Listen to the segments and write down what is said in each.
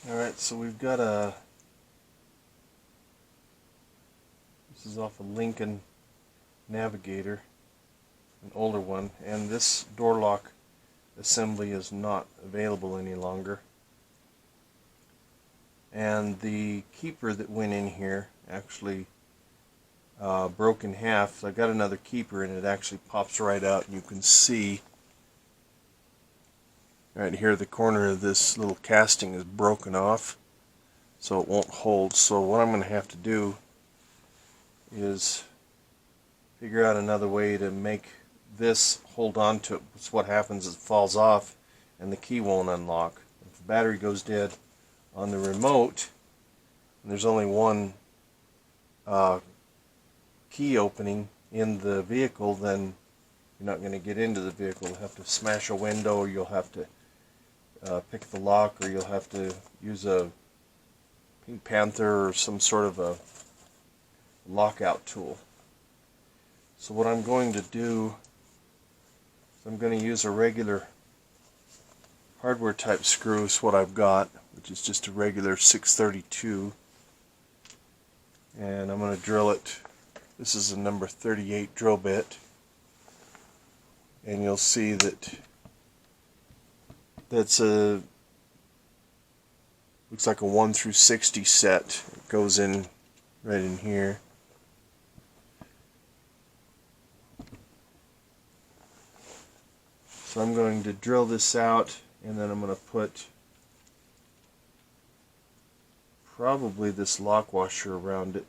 Alright, so we've got this is off a Lincoln Navigator, an older one, and this door lock assembly is not available any longer. And the keeper that went in here actually broke in half. So I got another keeper and it actually pops right out, and you can see right here the corner of this little casting is broken off, so it won't hold. So what I'm going to have to do is figure out another way to make this hold on to it. So what happens is it falls off and the key won't unlock. If the battery goes dead on the remote and there's only one key opening in the vehicle, then you're not going to get into the vehicle. You'll have to smash a window, or you'll have to pick the lock, or you'll have to use a Pink Panther or some sort of a lockout tool. So what I'm going to do is I'm going to use a regular hardware type screw, is what I've got, which is just a regular 632, and I'm going to drill it. This is a number 38 drill bit, and you'll see that that's a looks like a 1 through 60 set. It goes in right in here. So I'm going to drill this out, and then I'm going to put probably this lock washer around it.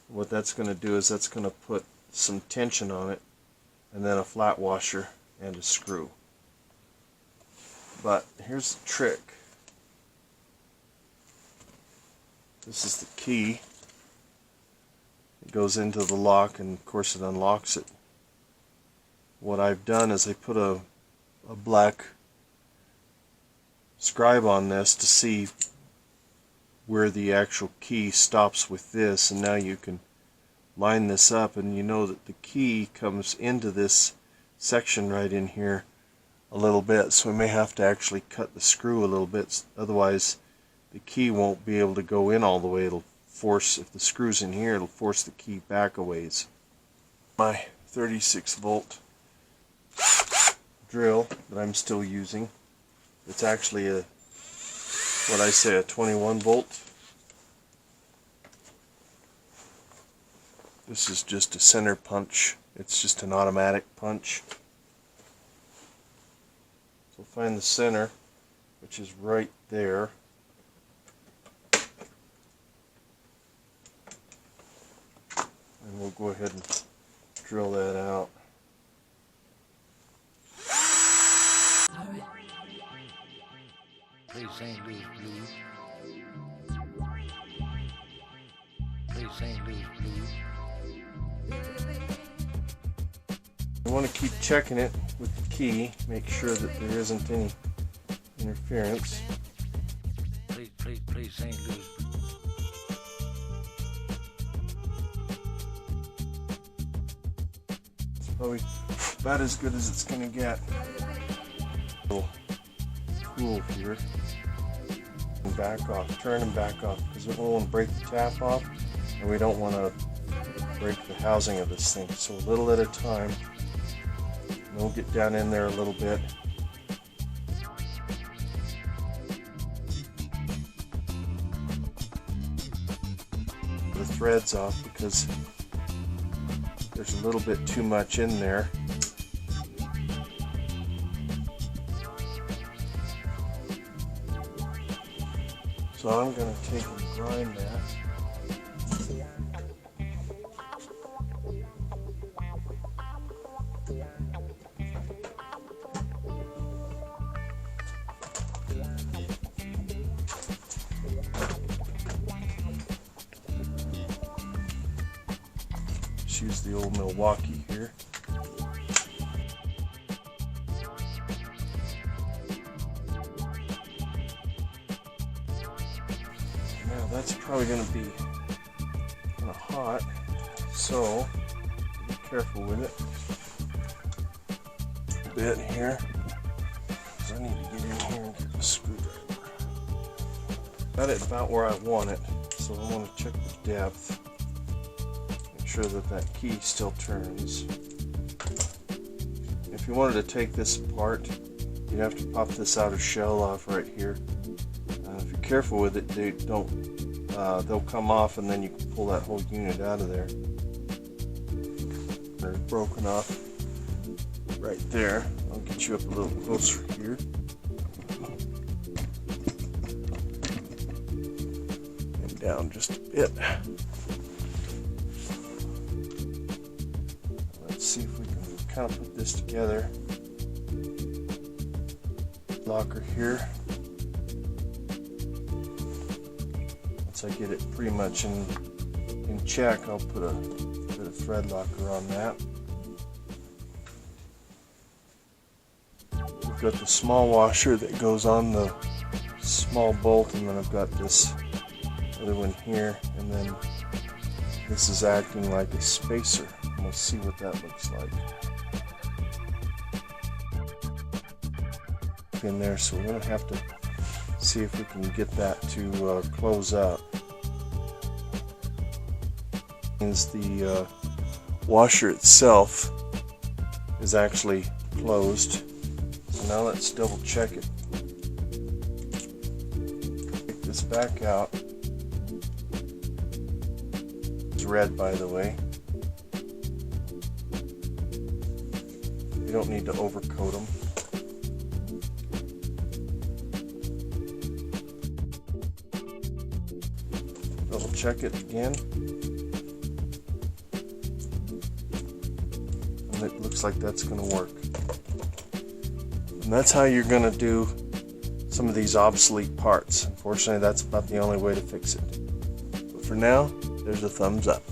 What that's going to do is that's going to put some tension on it, and then a flat washer and a screw. But here's the trick. This is the key. It goes into the lock, and of course it unlocks it. What I've done is I put a black scribe on this to see where the actual key stops with this, and now you can line this up, and you know that the key comes into this section right in here a little bit, so we may have to actually cut the screw a little bit, otherwise the key won't be able to go in all the way. It'll force, if the screw's in here, it'll force the key back a ways. My 36 volt drill that I'm still using, it's actually a, what I say, a 21 volt. This is just a center punch. It's just an automatic punch. So find the center, which is right there. And we'll go ahead and drill that out. Play St. Louis Blues. Play St. Louis Blues. You want to keep checking it with the key, make sure that there isn't any interference. Play St. Louis. It's probably about as good as it's going to get. A little tool here. And back off, turn and back off, because we don't want to break the tap off, and we don't want to break the housing of this thing. So a little at a time. And we'll get down in there a little bit. The threads off, because there's a little bit too much in there. So I'm going to take and grind that. Just use the old Milwaukee here. Now that's probably going to be kind of hot, so be careful with it. A bit here, because I need to get in here and get the screwdriver. Got it about where I want it, so I want to check the depth. Make sure that that key still turns. If you wanted to take this apart, you'd have to pop this outer shell off right here. If you're careful with it, they'll come off, and then you can pull that whole unit out of there. They're broken off right there. I'll get you up a little closer here. And down just a bit. Let's see if we can kind of put this together. Locker here. Once I get it pretty much in check, I'll put a bit of thread locker on that. We've got the small washer that goes on the small bolt, and then I've got this other one here, and then this is acting like a spacer. We'll see what that looks like. In there, so we're going to have to see if we can get that to close up. Is the washer itself is actually closed. So now let's double check it. Take this back out. It's red, by the way. You don't need to overcoat them. Double check it again. And it looks like that's going to work. And that's how you're going to do some of these obsolete parts. Unfortunately, that's about the only way to fix it. But for now, there's a thumbs up.